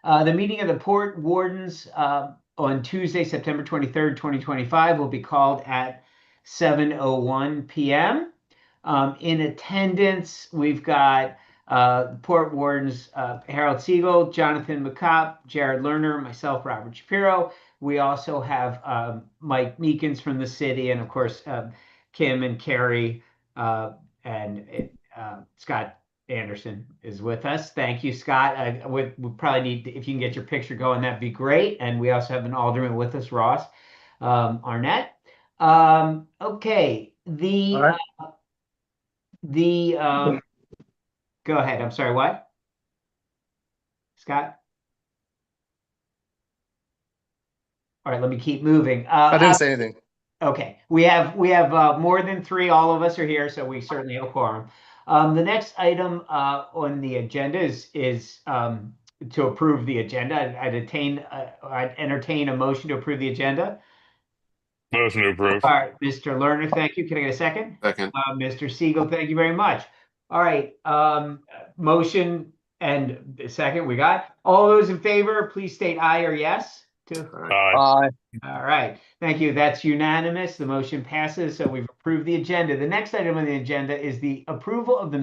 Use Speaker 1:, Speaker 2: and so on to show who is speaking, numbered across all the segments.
Speaker 1: The meeting of the Port Wardens on Tuesday, September 23rd, 2025 will be called at 7:01 p.m. In attendance, we've got Port Wardens Harold Siegel, Jonathan McCopp, Jared Lerner, myself, Robert Shapiro. We also have Mike Meekins from the city, and of course, Kim and Carrie and Scott Anderson is with us. Thank you, Scott. We probably need, if you can get your picture going, that'd be great. And we also have an alderman with us, Ross Arnett. Okay,
Speaker 2: All right.
Speaker 1: the go ahead. I'm sorry, what? Scott? All right, let me keep moving.
Speaker 2: I didn't say anything.
Speaker 1: Okay, we have more than three. All of us are here, so we certainly have a quorum. The next item on the agenda is to approve the agenda. I'd entertain a motion to approve the agenda.
Speaker 3: Motion to approve.
Speaker 1: All right, Mr. Lerner, thank you. Can I get a second?
Speaker 3: Second.
Speaker 1: Mr. Siegel, thank you very much. All right, motion and a second we got. All those in favor, please state aye or yes.
Speaker 3: Aye.
Speaker 2: Aye.
Speaker 1: All right, thank you. That's unanimous. The motion passes, so we've approved the agenda. The next item on the agenda is the approval of the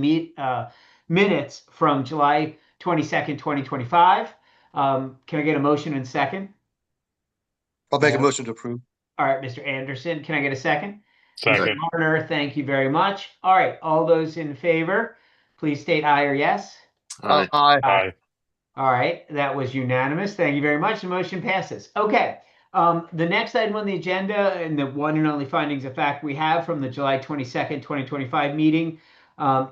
Speaker 1: minutes from July 22nd, 2025. Can I get a motion and second?
Speaker 2: I'll make a motion to approve.
Speaker 1: All right, Mr. Anderson, can I get a second?
Speaker 3: Second.
Speaker 1: Mr. Warner, thank you very much. All right, all those in favor, please state aye or yes.
Speaker 2: Aye.
Speaker 3: Aye.
Speaker 1: All right, that was unanimous. Thank you very much. The motion passes. Okay, the next item on the agenda and the one and only findings of fact we have from the July 22nd, 2025 meeting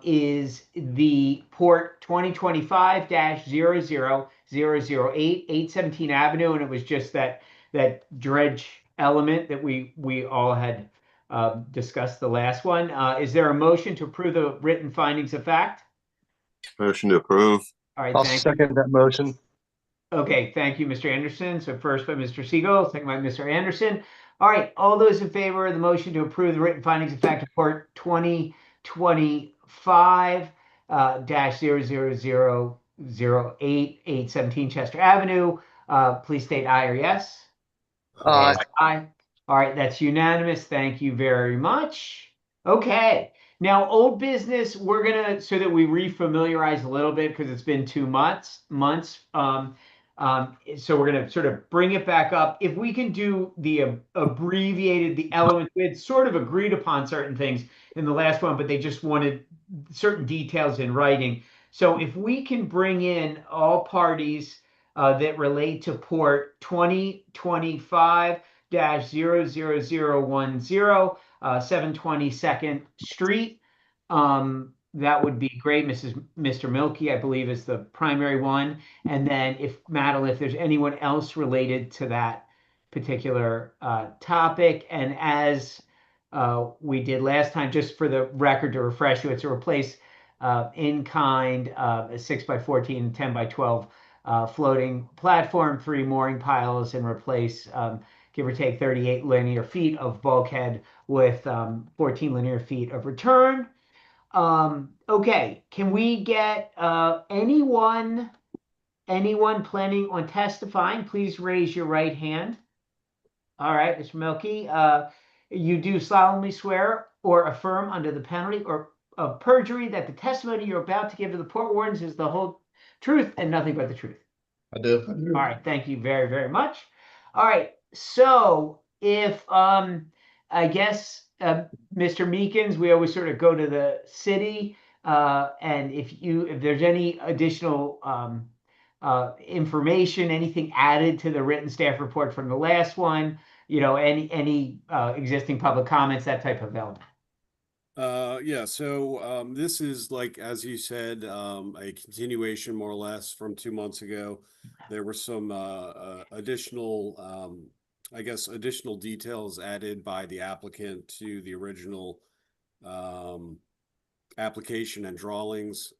Speaker 1: is the Port 2025-00008, 817 Avenue, and it was just that dredge element that we all had discussed the last one. Is there a motion to approve the written findings of fact?
Speaker 3: Motion to approve.
Speaker 1: All right,
Speaker 2: I'll
Speaker 1: thank you.
Speaker 2: second that motion.
Speaker 1: Okay, thank you, Mr. Anderson. So first by Mr. Siegel, second by Mr. Anderson. All right, all those in favor of the motion to approve the written findings of fact report 2025 00008 817 Chester Avenue, please state aye or yes.
Speaker 2: Aye.
Speaker 1: Aye. All right, that's unanimous. Thank you very much. Okay. Now, old business, we're gonna, so that we refamiliarize a little bit because it's been 2 months. So we're gonna sort of bring it back up. If we can do the abbreviated, the elements, we had sort of agreed upon certain things in the last one, but they just wanted certain details in writing. So if we can bring in all parties that relate to port 2025-00010, 722nd Street. That would be great. Mr. Milky, I believe, is the primary one. And then if Madeline, if there's anyone else related to that particular topic. And as we did last time, just for the record to refresh you, it's a replace in kind, a 6x14, 10x12 floating platform, 3 mooring piles, and replace give or take 38 linear feet of bulkhead with 14 linear feet of return. Okay, can we get anyone planning on testifying? Please raise your right hand. All right, Mr. Milky, you do solemnly swear or affirm under the penalty of perjury that the testimony you're about to give to the Port Wardens is the whole truth and nothing but the truth.
Speaker 2: I do.
Speaker 1: All right, thank you very, very much. All right, so if I guess Mr. Meekins, we always sort of go to the city, and if there's any additional information, anything added to the written staff report from the last one, any existing public comments, that type of element.
Speaker 4: Yeah, so this is, like, as you said, a continuation more or less from 2 months ago. There were some additional, I guess, additional details added by the applicant to the original application and drawings,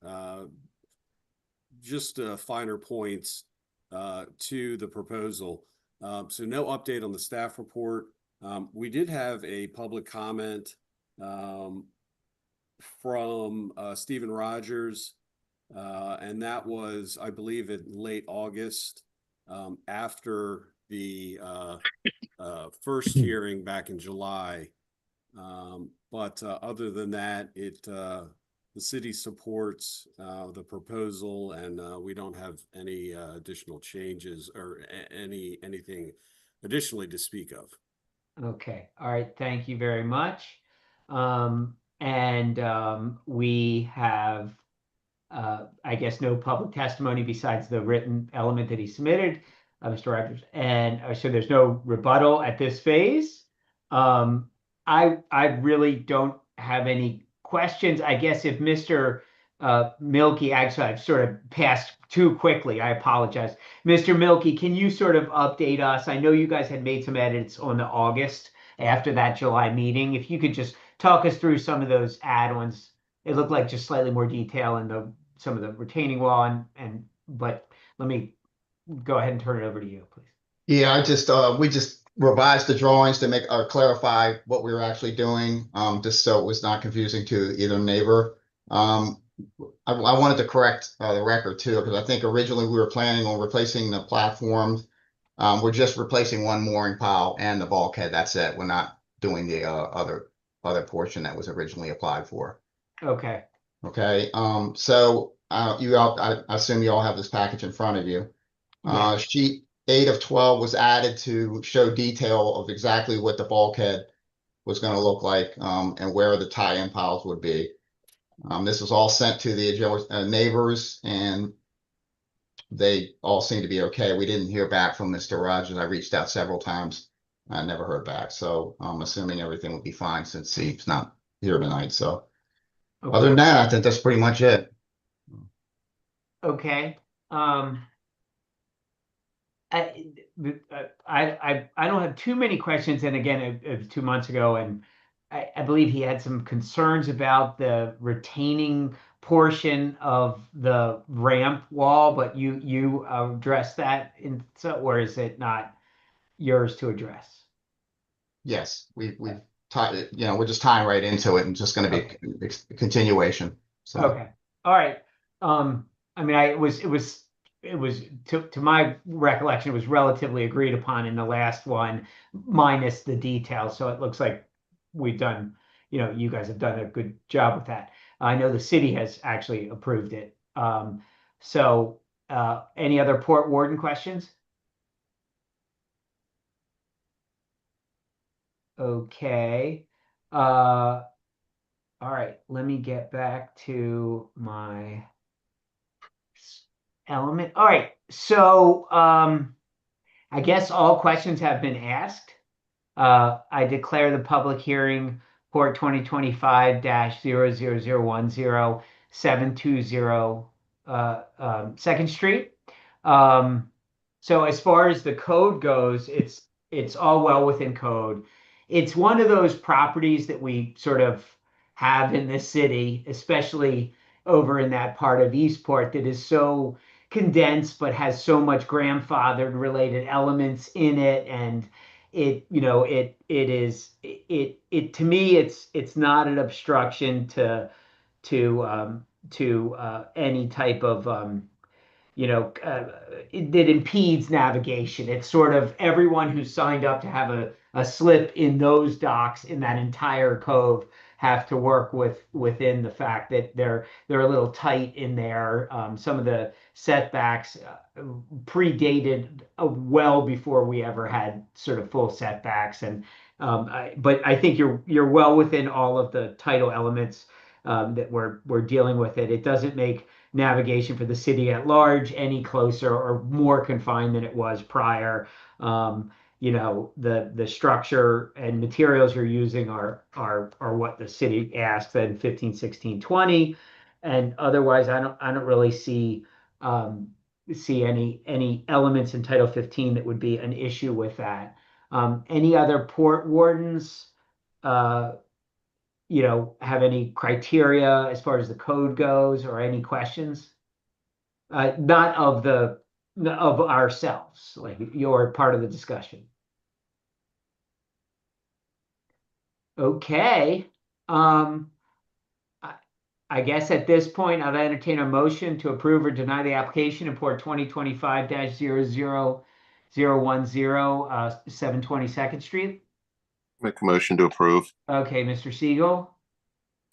Speaker 4: just finer points to the proposal. So no update on the staff report. We did have a public comment from Stephen Rogers And that was, I believe, in late August, after the first hearing back in July. But other than that, the city supports the proposal, and we don't have any additional changes or anything additionally to speak of.
Speaker 1: Okay. All right. Thank you very much. We have, I guess, no public testimony besides the written element that he submitted, Mr. Rogers. And so there's no rebuttal at this phase. I really don't have any questions. I guess if Mr. Milky, actually, I've sort of passed too quickly. I apologize. Mr. Milky, can you sort of update us? I know you guys had made some edits on the August after that July meeting. If you could just talk us through some of those add-ons. It looked like just slightly more detail in some of the retaining wall but let me go ahead and turn it over to you, please.
Speaker 5: Yeah, we just revised the drawings to make or clarify what we were actually doing, just so it was not confusing to either neighbor. I wanted to correct the record too, because I think originally we were planning on replacing the platforms. We're just replacing one mooring pile and the bulkhead. That's it. We're not doing the other portion that was originally applied for.
Speaker 1: Okay.
Speaker 5: Okay. So I assume you all have this package in front of you.
Speaker 1: Yeah.
Speaker 5: Sheet 8 of 12 was added to show detail of exactly what the bulkhead was going to look like, and where the tie-in piles would be. This was all sent to the neighbors, and they all seem to be okay. We didn't hear back from Mr. Rogers. I reached out several times. I never heard back. So I'm assuming everything will be fine since he's not here tonight. So other than that, I think that's pretty much it.
Speaker 1: Okay. I don't have too many questions. And again, it was 2 months ago, and I believe he had some concerns about the retaining portion of the ramp wall, but you addressed that or is it not yours to address?
Speaker 5: Yes, we've tied it, we're just tying right into it and just going to be a continuation. So.
Speaker 1: Okay. All right. I mean, it was to my recollection, it was relatively agreed upon in the last one, minus the details. So it looks like we've done, you guys have done a good job with that. I know the city has actually approved it. Any other Port Warden questions? Okay. All right, let me get back to my element. All right, so I guess all questions have been asked. I declare the public hearing for 2025-00010 Second Street. So as far as the code goes, it's all well within code. It's one of those properties that we sort of have in this city, especially over in that part of Eastport, that is so condensed but has so much grandfathered related elements in it. And it to me it's not an obstruction to any type of that impedes navigation. It's sort of everyone who signed up to have a slip in those docks in that entire cove have to work within the fact that they're a little tight in there. Some of the setbacks predated well before we ever had sort of full setbacks, but I think you're well within all of the title elements that we're dealing with it. It doesn't make navigation for the city at large any closer or more confined than it was prior. The structure and materials you're using are what the city asked in 15, 16, 20. And otherwise I don't really see any elements in Title 15 that would be an issue with that. Any other port wardens have any criteria as far as the code goes or any questions? Not of ourselves, like you're part of the discussion. Okay. I I guess at this point, I'll entertain a motion to approve or deny the application in Port 2025-00010, 722nd Street.
Speaker 3: Make a motion to approve.
Speaker 1: Okay, Mr. Siegel.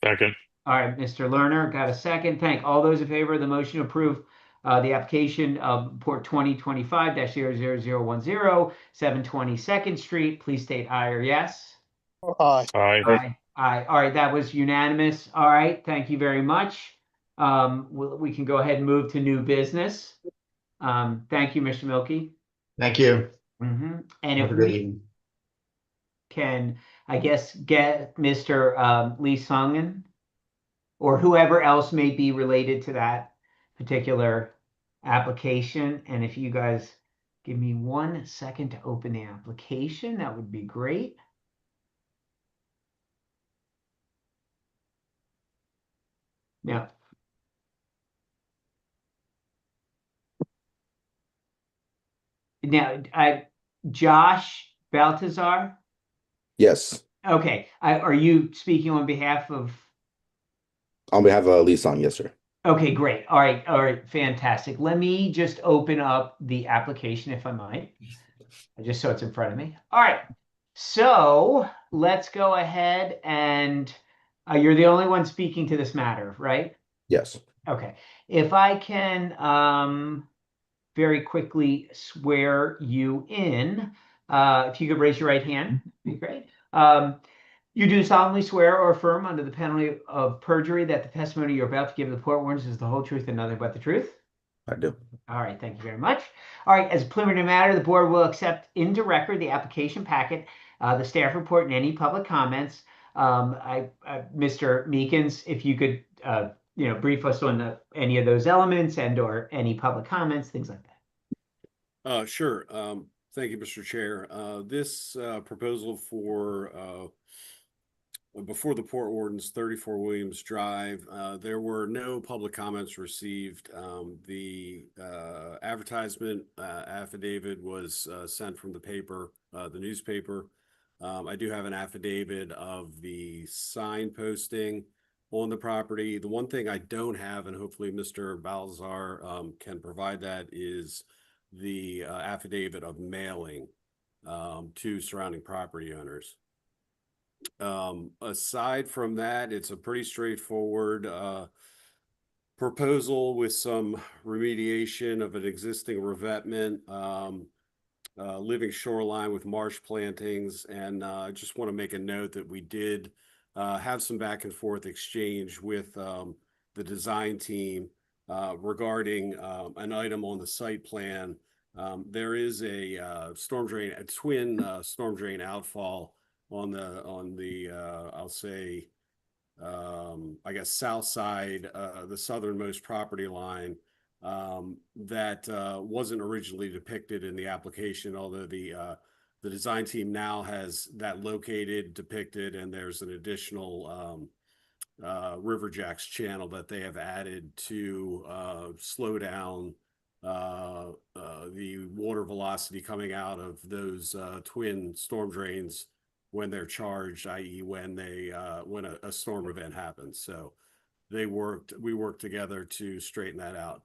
Speaker 3: Second.
Speaker 1: All right, Mr. Lerner, got a second. Thank all those in favor of the motion to approve the application of Port 2025-00010, 722nd Street. Please state aye or yes.
Speaker 2: Aye.
Speaker 3: Aye.
Speaker 1: Aye. Aye. All right, that was unanimous. All right, thank you very much. We can go ahead and move to new business. Thank you, Mr. Milky.
Speaker 5: Thank you.
Speaker 1: And
Speaker 5: Have
Speaker 1: if
Speaker 5: a good
Speaker 1: we
Speaker 5: evening.
Speaker 1: can, I guess, get Mr. Lee Sungen or whoever else may be related to that particular application. And if you guys give me 1 second to open the application, that would be great. Now, Josh Baltazar.
Speaker 6: Yes,
Speaker 1: Okay, are you speaking on behalf of?
Speaker 6: on behalf of Lee Song, yes, sir.
Speaker 1: Okay, great. All right, fantastic. Let me just open up the application if I might, just so it's in front of me. All right, so let's go ahead and you're the only one speaking to this matter, right?
Speaker 6: Yes.
Speaker 1: Okay, if I can very quickly swear you in, if you could raise your right hand, that'd be great. You do solemnly swear or affirm under the penalty of perjury that the testimony you're about to give the Port Wardens is the whole truth and nothing but the truth?
Speaker 6: I do.
Speaker 1: All right, thank you very much. All right, as a preliminary matter, the board will accept into record the application packet, the staff report, and any public comments. Mr. Meekins, if you could, brief us on any of those elements and/or any public comments, things like that.
Speaker 4: Sure. Thank you, Mr. Chair. This proposal before the Port Wardens, 34 Williams Drive, there were no public comments received. The advertisement affidavit was sent from the newspaper. I do have an affidavit of the sign posting on the property. The one thing I don't have, and hopefully Mr. Balzar can provide that, is the affidavit of mailing to surrounding property owners. Aside from that, it's a pretty straightforward proposal with some remediation of an existing revetment, living shoreline with marsh plantings. And I just want to make a note that we did have some back and forth exchange with the design team regarding an item on the site plan. There is a twin storm drain outfall on the I'll say I guess south side, the southernmost property line, that wasn't originally depicted in the application, although the design team now has that located, depicted, and there's an additional Riverjacks channel that they have added to slow down the water velocity coming out of those twin storm drains when they're charged, i.e. when a storm event happens. So we worked together to straighten that out.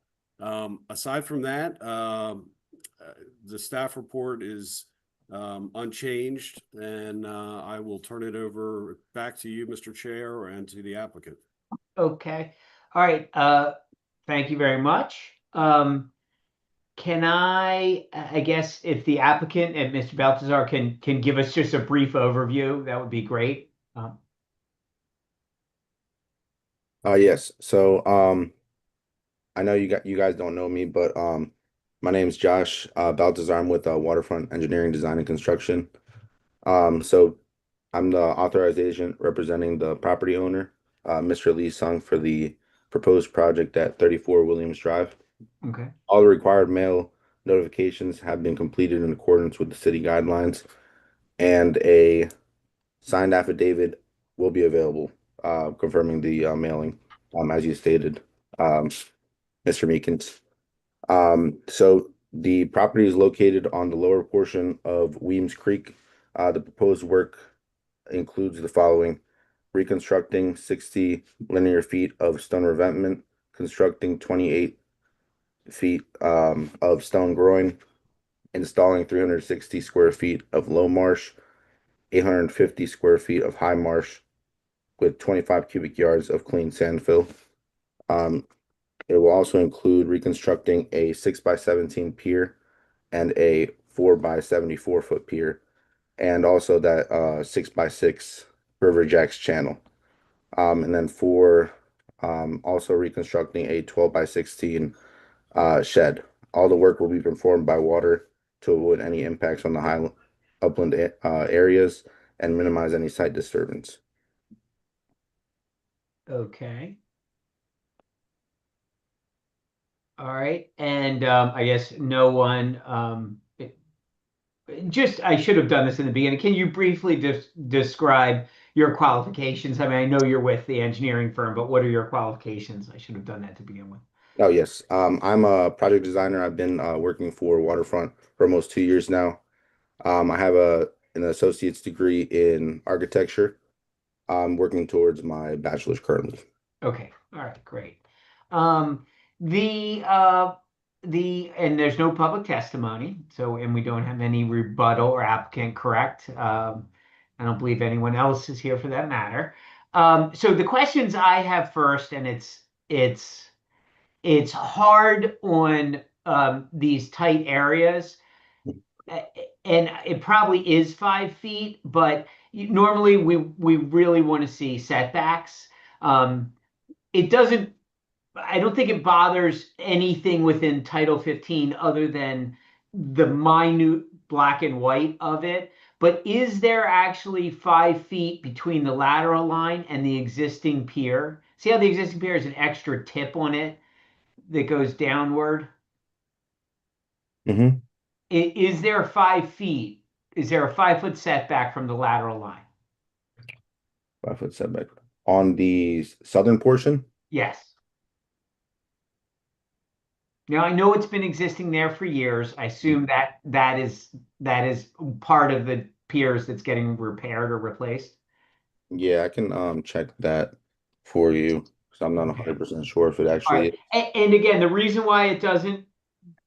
Speaker 4: Aside from that, the staff report is unchanged, and I will turn it over back to you, Mr. Chair, and to the applicant.
Speaker 1: Okay. All right. Thank you very much. Can I guess if the applicant and Mr. Baltazar can give us just a brief overview, that would be great.
Speaker 6: Yes. So I know you guys don't know me, but my name is Josh Baltazar. I'm with Waterfront Engineering Design and Construction. So I'm the authorized agent representing the property owner, Mr. Lee Sung, for the proposed project at 34 Williams Drive.
Speaker 1: Okay.
Speaker 6: All the required mail notifications have been completed in accordance with the city guidelines, and a signed affidavit will be available, confirming the mailing, as you stated, Mr. Meekins. So the property is located on the lower portion of Weems Creek. The proposed work includes the following: reconstructing 60 linear feet of stone revetment, constructing 28 feet of stone groin, installing 360 square feet of low marsh, 850 square feet of high marsh with 25 cubic yards of clean sand fill. It will also include reconstructing a 6x17 pier and a 4x74 foot pier, and also that 6x6 River Jacks channel. And then for also reconstructing a 12x16 shed. All the work will be performed by water to avoid any impacts on the high upland areas and minimize any site disturbance.
Speaker 1: Okay. All right, and I guess no one. Just I should have done this in the beginning. Can you briefly describe your qualifications? I mean, I know you're with the engineering firm, but what are your qualifications? I should have done that to begin with.
Speaker 6: Oh, yes. I'm a project designer. I've been working for Waterfront for almost 2 years now. I have an associate's degree in architecture. I'm working towards my bachelor's currently.
Speaker 1: Okay, all right, great. Um, the and there's no public testimony, so and we don't have any rebuttal or applicant correct. I don't believe anyone else is here for that matter. So the questions I have first, and it's hard on these tight areas, and it probably is 5 feet, but normally we really want to see setbacks. It doesn't, I don't think it bothers anything within Title 15 other than the minute black and white of it. But is there actually 5 feet between the lateral line and the existing pier? See how the existing pier has an extra tip on it that goes downward?
Speaker 6: Mm-hmm.
Speaker 1: Is there 5 feet? Is there a 5 foot setback from the lateral line?
Speaker 6: 5 foot setback on the southern portion.
Speaker 1: Yes. Now I know it's been existing there for years. I assume that that is part of the piers that's getting repaired or replaced.
Speaker 6: Yeah, I can check that for you because I'm not
Speaker 1: Okay.
Speaker 6: 100% sure if it
Speaker 1: All
Speaker 6: actually
Speaker 1: right. And again, the reason why it doesn't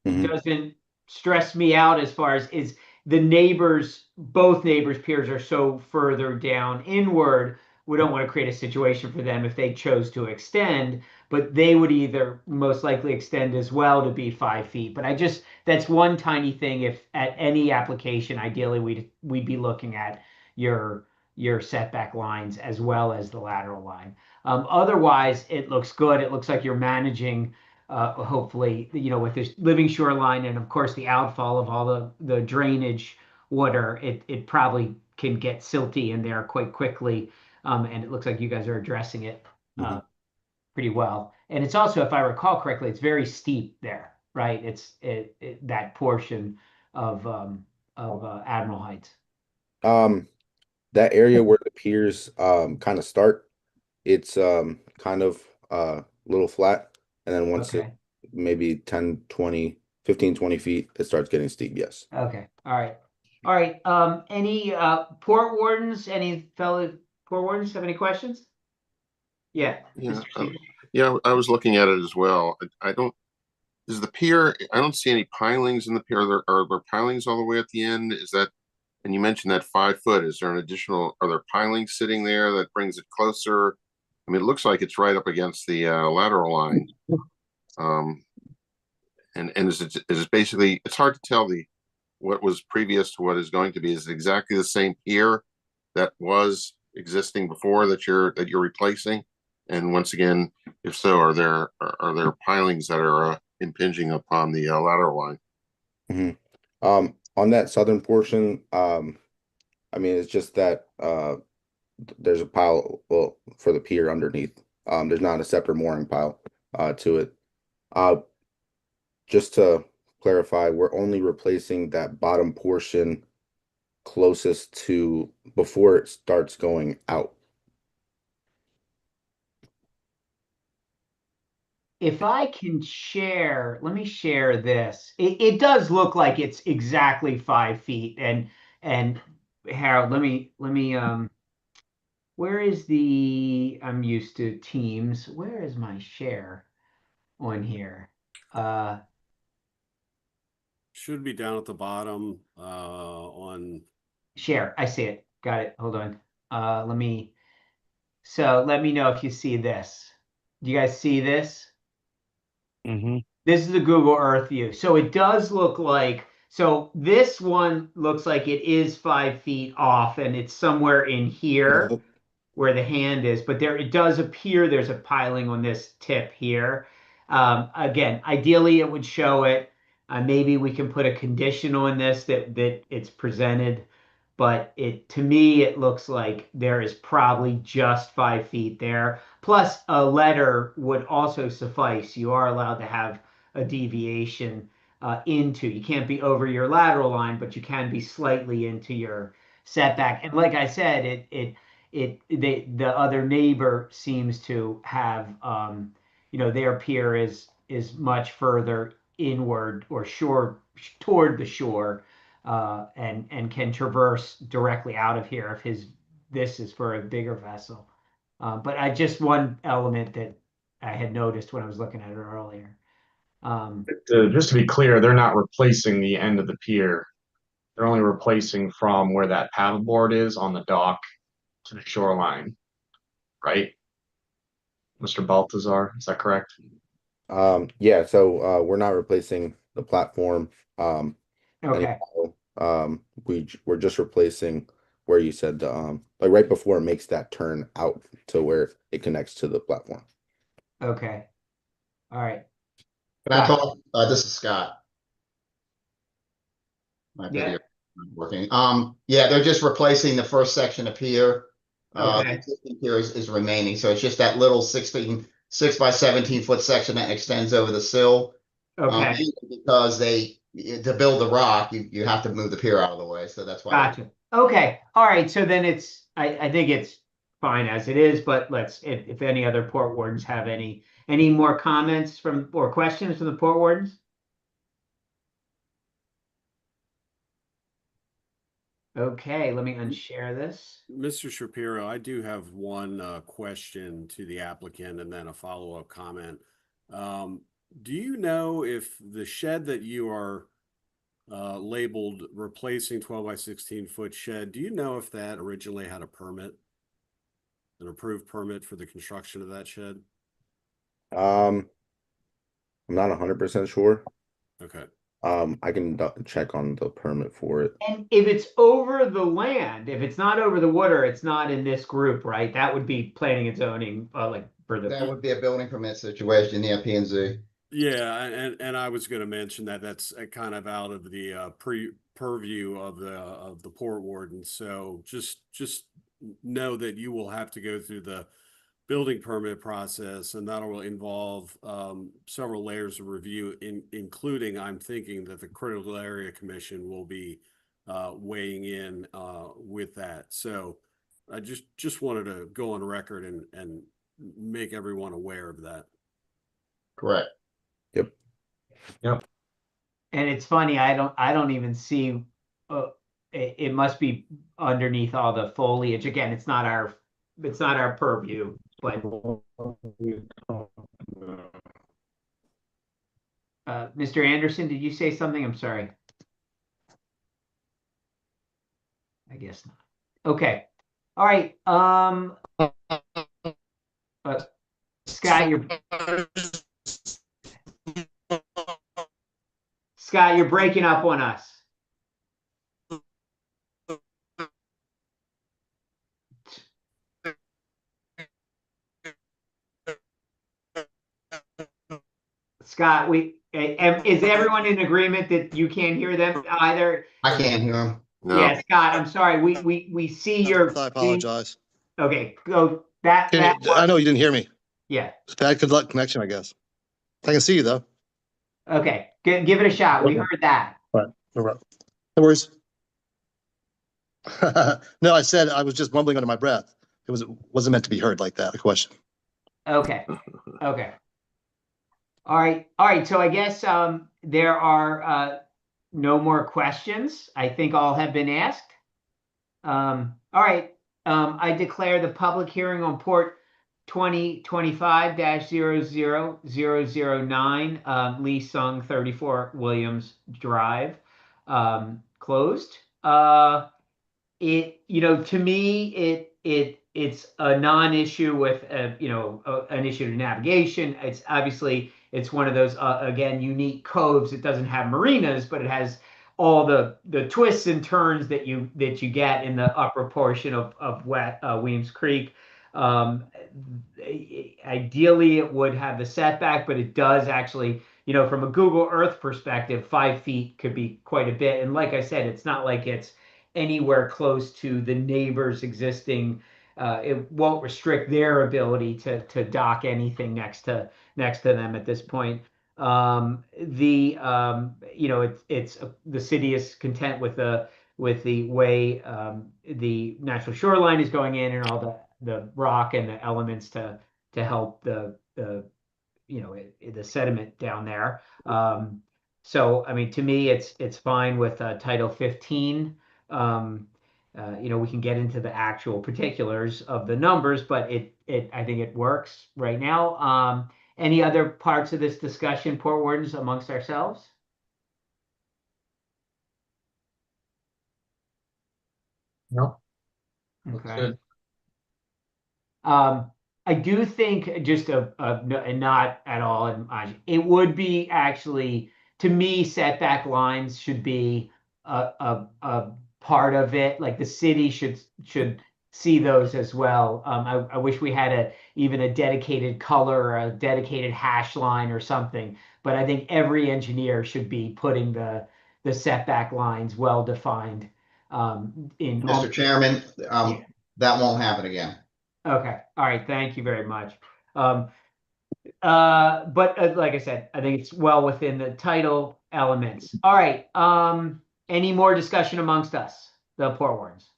Speaker 6: is.
Speaker 1: doesn't stress me out as far as is the neighbors, both neighbors' piers are so further down inward. We don't want to create a situation for them if they chose to extend, but they would either most likely extend as well to be 5 feet. But that's one tiny thing. If at any application, ideally we'd be looking at your your setback lines as well as the lateral line. Otherwise, it looks good. It looks like you're managing hopefully, with this living shoreline and of course the outfall of all the drainage water, it probably can get silty in there quite quickly. And it looks like you guys are addressing it
Speaker 6: Mhm.
Speaker 1: pretty well. And it's also, if I recall correctly, it's very steep there, right? That portion of Admiral Heights.
Speaker 6: That area where the piers kind of start, it's kind of a little flat, and then once it
Speaker 1: Okay.
Speaker 6: maybe 10, 20, 15, 20 feet, it starts getting steep. Yes.
Speaker 1: Okay. All right. All right. Any port wardens? Any fellow port wardens have any questions? Yeah,
Speaker 3: Yeah,
Speaker 1: Mr. Stevens.
Speaker 3: yeah, I was looking at it as well. I don't, is the pier, I don't see any pilings in the pier. Are there pilings all the way at the end? Is that, and you mentioned that 5 foot, is there an additional, are there pilings sitting there that brings it closer? I mean, it looks like it's right up against the lateral line. Um, and is it basically, it's hard to tell what was previous to what is going to be. Is it exactly the same pier that was existing before that you're replacing? And once again, if so, are there pilings that are impinging upon the lateral line?
Speaker 6: Mhm. On that southern portion, I mean, it's just that there's a pile, well, for the pier underneath. There's not a separate mooring pile to it. Uh, just to clarify, we're only replacing that bottom portion closest to before it starts going out.
Speaker 1: If I can share, let me share this. It does look like it's exactly 5 feet. And Harold, let me where is I'm used to Teams. Where is my share on here?
Speaker 4: Should be down at the bottom, on,
Speaker 1: Share. I see it. Got it. Hold on. So let me know if you see this. Do you guys see this? This is the Google Earth view. So it does look like, so this one looks like it is 5 feet off and it's somewhere in here where the hand is, but it does appear there's a piling on this tip here. Again, ideally it would show it. Maybe we can put a condition on this that it's presented, but to me it looks like there is probably just 5 feet there. Plus a letter would also suffice. You are allowed to have a deviation you can't be over your lateral line, but you can be slightly into your setback. And like I said, the other neighbor seems to have their pier is much further inward or shore toward the shore, and can traverse directly out of here if this is for a bigger vessel. But just one element that I had noticed when I was looking at it earlier.
Speaker 7: Just to be clear, they're not replacing the end of the pier. They're only replacing from where that paddleboard is on the dock to the shoreline, right? Mr. Baltazar, is that correct?
Speaker 6: Yeah, so we're not replacing the platform.
Speaker 1: Okay.
Speaker 6: We're just replacing where you said like right before it makes that turn out to where it connects to the platform.
Speaker 1: Okay. All right.
Speaker 5: Can I talk? This is Scott. My
Speaker 1: Yeah.
Speaker 5: video isn't working. Yeah, they're just replacing the first section of pier. The
Speaker 1: Okay.
Speaker 5: existing pier is remaining, so it's just that little 6 by 17 foot section that extends over the sill.
Speaker 1: Okay.
Speaker 5: Because to build the rock, you have to move the pier out of the way, so that's why.
Speaker 1: Gotcha. Okay. All right. So then I think it's fine as it is, but if any other port wardens have any more comments or questions from the port wardens? Okay, let me unshare this.
Speaker 4: Mr. Shapiro, I do have one question to the applicant and then a follow-up comment. Do you know if the shed that you are labeled replacing 12 by 16 foot shed, do you know if that originally had a permit, an approved permit for the construction of that shed?
Speaker 6: I'm not 100% sure.
Speaker 4: Okay.
Speaker 6: I can check on the permit for it.
Speaker 1: And if it's over the land, if it's not over the water, it's not in this group, right? That would be planning and zoning, like for
Speaker 5: That
Speaker 1: the.
Speaker 5: would be a building permit situation, yeah, P&Z.
Speaker 4: Yeah, and I was going to mention that that's kind of out of the purview of the port warden. So just know that you will have to go through the building permit process, and that will involve several layers of review, including, I'm thinking that the Critical Area Commission will be weighing in with that. So I just wanted to go on record and make everyone aware of that.
Speaker 5: Correct.
Speaker 7: Yep.
Speaker 1: And it's funny, I don't even see. It must be underneath all the foliage. Again, it's not our purview, but. Mr. Anderson, did you say something? I'm sorry. I guess not. Okay. All right. Scott, you're breaking up on us. Scott, is everyone in agreement that you can't hear them either?
Speaker 5: I can't hear him.
Speaker 3: No,
Speaker 1: Yeah, Scott, I'm sorry. We see your.
Speaker 2: I apologize.
Speaker 1: Okay, go that.
Speaker 2: I know you didn't hear me.
Speaker 1: Yeah.
Speaker 2: It's bad good luck connection, I guess. I can see you though.
Speaker 1: Okay, give it a shot. We heard that.
Speaker 2: No worries. No, I said I was just mumbling under my breath. It wasn't meant to be heard like that. A question.
Speaker 1: Okay. Okay. All right. So I guess there are no more questions. I think all have been asked. All right. I declare the public hearing on Port 2025-00009, Lee Sung 34 Williams Drive, closed. To me, it's a non-issue with an issue to navigation. It's obviously it's one of those again unique coves. It doesn't have marinas, but it has all the twists and turns that you get in the upper portion of Weems Creek. Um, Ideally, it would have the setback, but it does actually, from a Google Earth perspective, 5 feet could be quite a bit. And like I said, it's not like it's anywhere close to the neighbor's existing. It won't restrict their ability to dock anything next to them at this point. It's the city is content with the way the natural shoreline is going in and all the rock and the elements to help the the sediment down there. So I mean, to me, it's fine with Title 15. Um, we can get into the actual particulars of the numbers, but I think it works right now. Any other parts of this discussion, Port Wardens, amongst ourselves?
Speaker 7: No. Looks
Speaker 1: Okay.
Speaker 7: good.
Speaker 1: I do think just not at all, and it would be actually, to me, setback lines should be a part of it. Like the city should see those as well. I wish we had even a dedicated color or a dedicated hash line or something. But I think every engineer should be putting the setback lines well defined. In
Speaker 5: Mr. Chairman,
Speaker 1: Yeah.
Speaker 5: that won't happen again.
Speaker 1: Okay. All right. Thank you very much. But like I said, I think it's well within the title elements. All right. Any more discussion amongst us, the Port Wardens?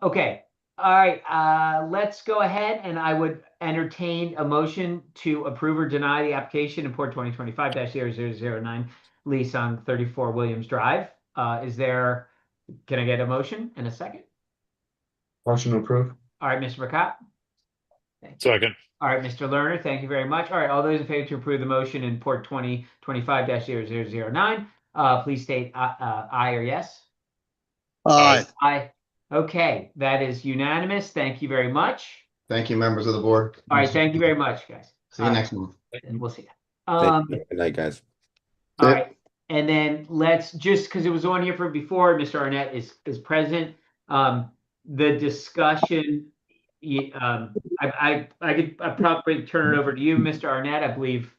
Speaker 1: Okay. All right. Let's go ahead and I would entertain a motion to approve or deny the application in Port 2025-0009 lease on 34 Williams Drive. Can I get a motion in a second?
Speaker 7: Motion to approve.
Speaker 1: All right, Mr. McCott.
Speaker 8: Second.
Speaker 1: All right, Mr. Lerner, thank you very much. All right, all those in favor to approve the motion in Port 2025-0009, please state aye or yes.
Speaker 2: Aye.
Speaker 1: Aye. Okay, that is unanimous. Thank you very much.
Speaker 5: Thank you, members of the board.
Speaker 1: All right, thank you very much, guys.
Speaker 5: See you next month.
Speaker 1: And we'll see you.
Speaker 6: Thank you. Good night, guys.
Speaker 1: All right, and then let's just because it was on here for before, Mr. Arnett is present. The discussion. I could probably turn it over to you, Mr. Arnett. I believe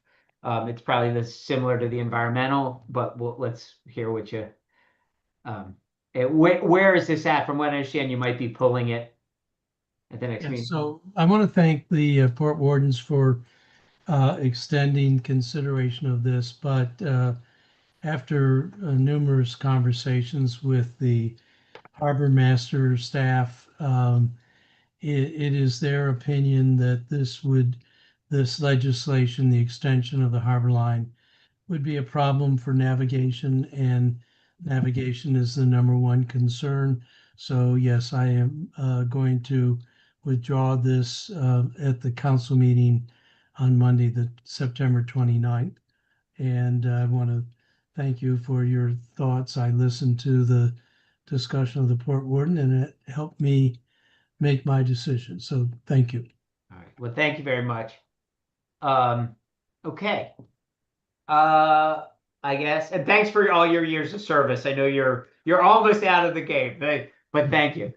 Speaker 1: it's probably similar to the environmental, but let's hear what you. Where is this at? From what I understand, you might be pulling it at the next meeting.
Speaker 9: So I want to thank the Port Wardens for extending consideration of this, but after numerous conversations with the harbor master staff, it is their opinion that this legislation, the extension of the harbor line, would be a problem for navigation, and navigation is the #1 concern. So yes, I am going to withdraw this at the council meeting on Monday, the September 29th. And I want to thank you for your thoughts. I listened to the discussion of the Port Warden, and it helped me make my decision. So thank you.
Speaker 1: All right. Well, thank you very much. Okay. I guess, and thanks for all your years of service. I know you're almost out of the game, but thank you.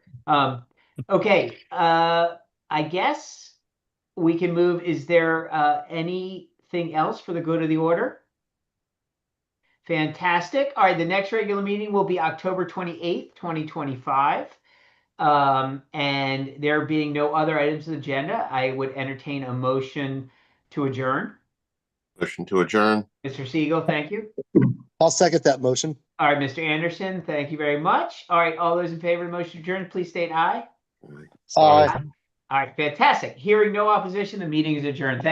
Speaker 1: Okay. I guess we can move. Is there anything else for the good of the order? Fantastic. All right. The next regular meeting will be October 28th, 2025. And there being no other items on the agenda, I would entertain a motion to adjourn.
Speaker 3: Motion to adjourn.
Speaker 1: Mr. Siegel, thank you.
Speaker 2: I'll second that motion.
Speaker 1: All right, Mr. Anderson, thank you very much. All right, all those in favor of the motion to adjourn, please state aye.
Speaker 2: Aye.
Speaker 1: All right, fantastic. Hearing no opposition, the meeting is adjourned. Thank